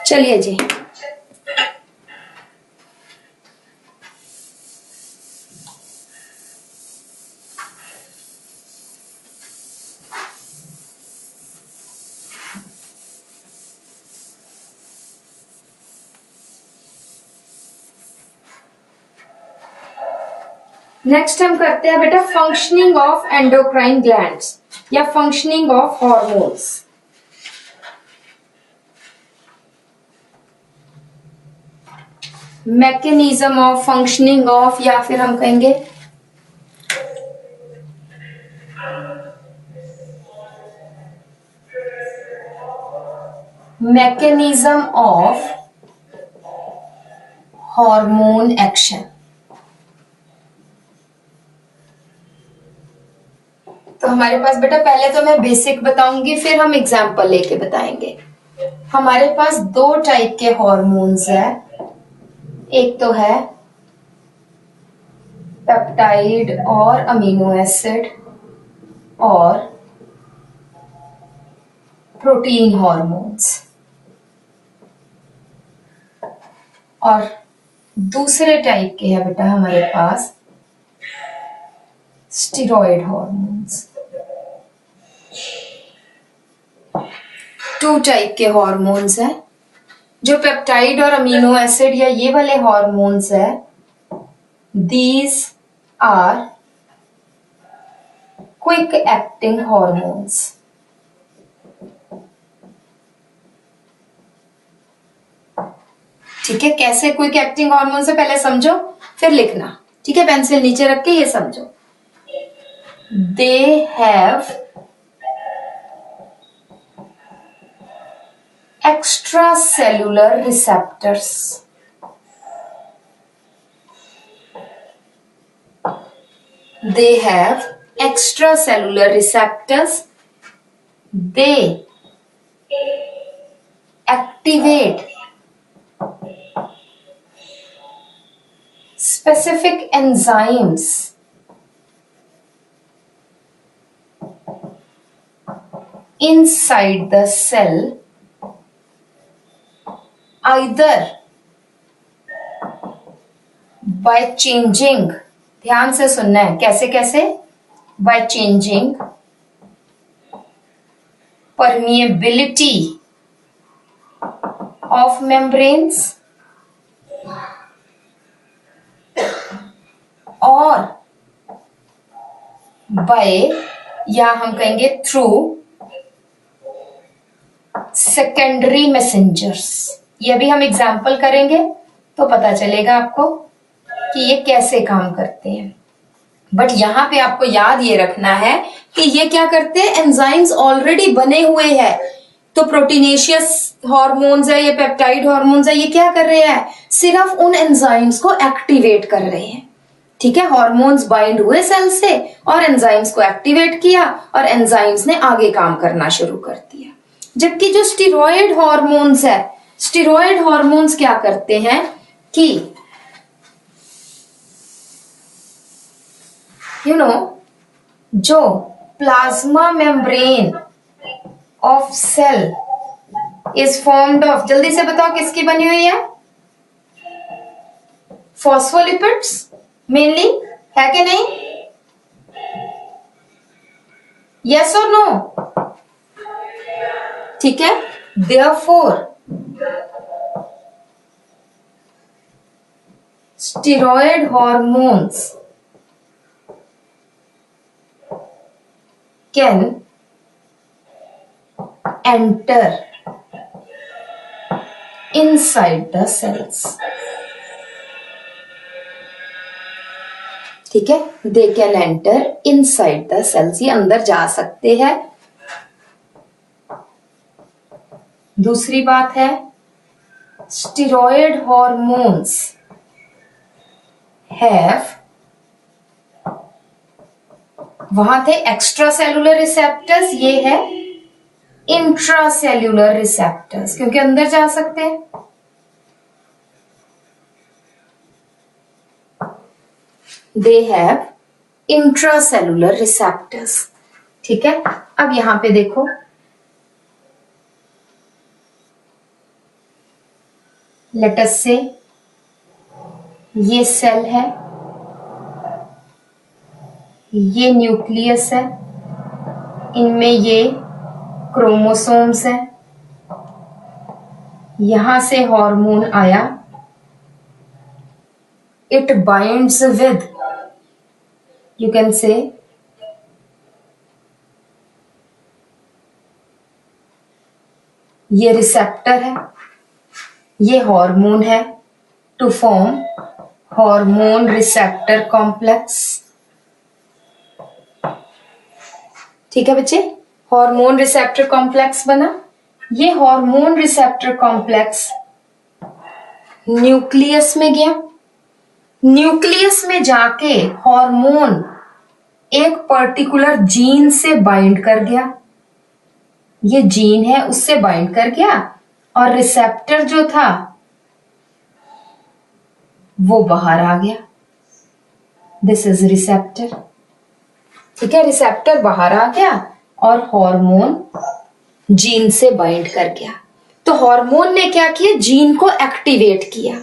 चलिए जी, नेक्स्ट हम करते हैं बेटा फंक्शनिंग ऑफ एंडोक्राइन ग्लैंड्स या functioning of hormones. Mechanism of functioning of, या फिर हम कहेंगे मैकेनिज्म ऑफ हार्मोन एक्शन। तो हमारे पास बेटा पहले तो मैं बेसिक बताऊंगी, फिर हम एग्जाम्पल लेके बताएंगे। हमारे पास दो टाइप के हॉर्मोन्स है, एक तो है पेप्टाइड और अमीनो एसिड और प्रोटीन हॉर्मोन्स, और दूसरे टाइप के है बेटा हमारे पास स्टेरॉयड हॉर्मोन्स। टू टाइप के हॉर्मोन्स है। जो पेप्टाइड और अमीनो एसिड या ये वाले हॉर्मोन्स है, these are quick acting hormones. ठीक है, कैसे क्विक एक्टिंग हार्मोन से पहले समझो फिर लिखना। ठीक है, पेंसिल नीचे रख के ये समझो। They have extra cellular receptors. They have extra cellular receptors. They activate specific enzymes inside the cell, either by changing, ध्यान से सुनना है, कैसे कैसे, by changing permeability of membranes और बाय, या हम कहेंगे थ्रू सेकेंडरी मैसेंजर्स। ये भी हम एग्जाम्पल करेंगे तो पता चलेगा आपको कि ये कैसे काम करते हैं। बट यहां पे आपको याद ये रखना है कि ये क्या करते हैं, एंजाइम्स ऑलरेडी बने हुए हैं। तो प्रोटीनेशियस हॉर्मोन्स है, ये पेप्टाइड हॉर्मोन्स है, ये क्या कर रहे हैं, सिर्फ उन एंजाइम्स को एक्टिवेट कर रहे हैं। ठीक है, हॉर्मोन्स बाइंड हुए सेल से और एंजाइम्स को एक्टिवेट किया और एंजाइम्स ने आगे काम करना शुरू कर दिया। जबकि जो स्टेरॉयड हॉर्मोन्स है, स्टेरॉयड हॉर्मोन्स क्या करते हैं कि जो plasma membrane of cell is formed of, जल्दी से बताओ किसकी बनी हुई है, फॉस्फोलिपिड्स मेनली, है कि नहीं, यस और नो। ठीक है, therefore steroid hormones can enter inside the cells. ठीक है, they can enter inside the cells, ये अंदर जा सकते हैं। दूसरी बात है, स्टेरॉयड हॉर्मोन्स हैव, वहां थे एक्स्ट्रा सेलुलर रिसेप्टर्स, ये है इंट्रा सेल्यूलर रिसेप्टर्स, क्योंकि अंदर जा सकते हैं। They have intracellular receptors। ठीक है, अब यहां पे देखो, लेट अस से ये सेल है, ये न्यूक्लियस है, इनमें ये क्रोमोसोम्स है, यहां से हार्मोन आया, it binds with, you can say ये रिसेप्टर है, ये हार्मोन है, to form hormone receptor complex. ठीक है बच्चे, हार्मोन रिसेप्टर कॉम्प्लेक्स बना। ये हार्मोन रिसेप्टर कॉम्प्लेक्स न्यूक्लियस में गया, न्यूक्लियस में जाके हार्मोन एक पर्टिकुलर जीन से बाइंड कर गया, ये जीन है उससे बाइंड कर गया, और रिसेप्टर जो था वो बाहर आ गया, दिस इज रिसेप्टर। ठीक है, रिसेप्टर बाहर आ गया और हार्मोन जीन से बाइंड कर गया। तो हार्मोन ने क्या किया, जीन को एक्टिवेट किया।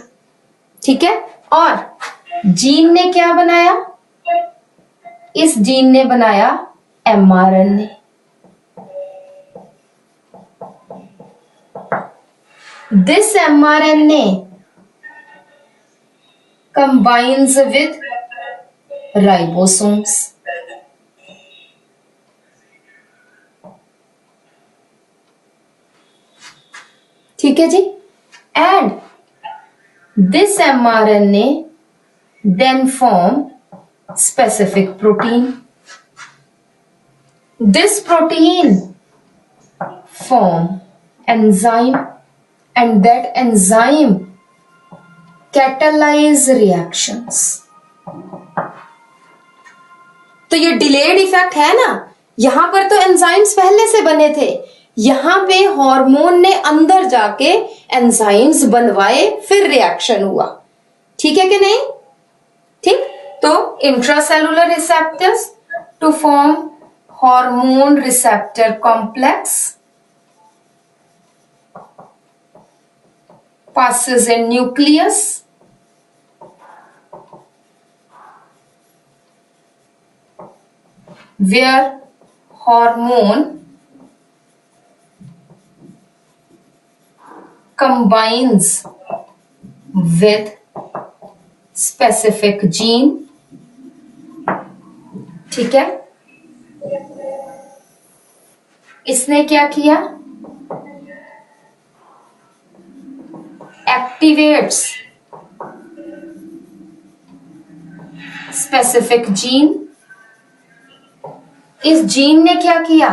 ठीक है, और जीन ने क्या बनाया, इस जीन ने बनाया mRNA। This mRNA combines with ribosomes। ठीक है जी, and this mRNA then form specific protein। This protein form enzyme and that enzyme catalyze reactions। तो ये डिलेड इफेक्ट है ना, यहां पर तो एंजाइम्स पहले से बने थे, यहां पे हार्मोन ने अंदर जाके एंजाइम्स बनवाए फिर रिएक्शन हुआ। ठीक है कि नहीं? ठीक, तो intracellular receptors to form hormone receptor complex passes in nucleus, where hormone combines with specific gene। ठीक है, इसने क्या किया, एक्टिवेट्स स्पेसिफिक जीन। इस जीन ने क्या किया,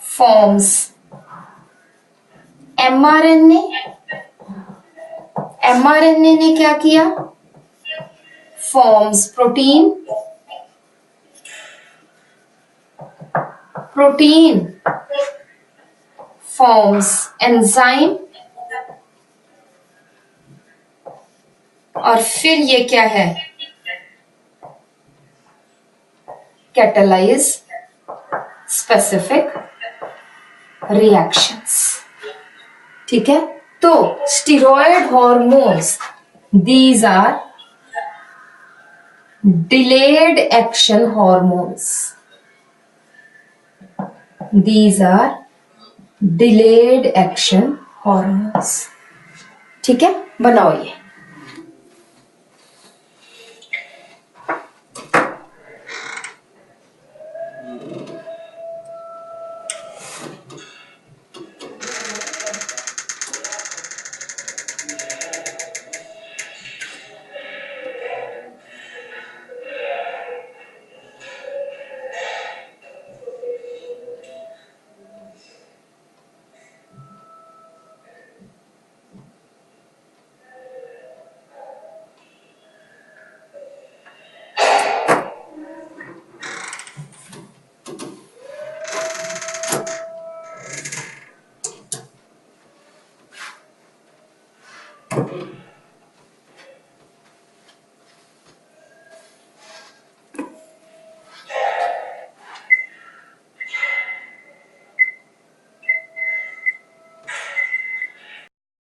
फॉर्म्स mRNA। mRNA ने क्या किया, forms protein. Protein forms enzyme, और फिर ये क्या है, कैटालाइज स्पेसिफिक रिएक्शंस। ठीक है, तो steroid hormones, these are delayed action hormones, these are delayed action hormones. ठीक है, बनाओ ये।